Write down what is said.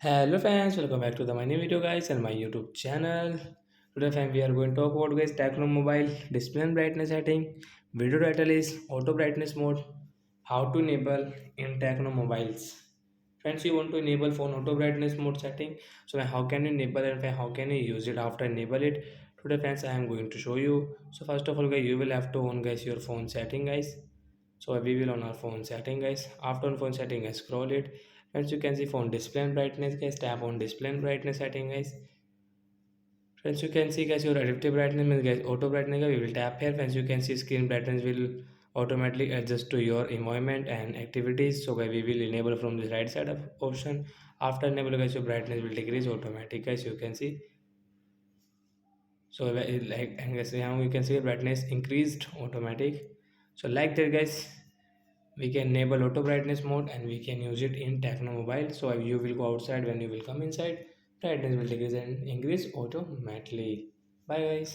Hello fans, welcome back to my new video guys and my YouTube channel. Today fam we are going to talk about guys Tecno Mobile display and brightness setting. Video title is auto brightness mode. How to enable in Tecno mobiles. Friends, you want to enable phone auto brightness mode setting. So how can you enable and how can you use it after enable it? Today friends I am going to show you. So first of all guys you will have to on guys your phone setting guys. So we will on our phone setting guys. After on phone setting guys scroll it. Friends you can see phone display and brightness guys. Tap on display and brightness setting guys. Friends you can see guys your adaptive brightness means guys auto brightness guys, we will tap here. Friends you can see screen brightness will automatically adjust to your environment and activities. So guys we will enable from the right side of option. After enable guys your brightness will decrease automatic guys, you can see. So like and guys now you can see brightness increased automatic. So like that guys we can enable auto brightness mode and we can use it in Tecno mobile. So you will go outside, when you will come inside brightness will decrease and increase automatically. Bye guys.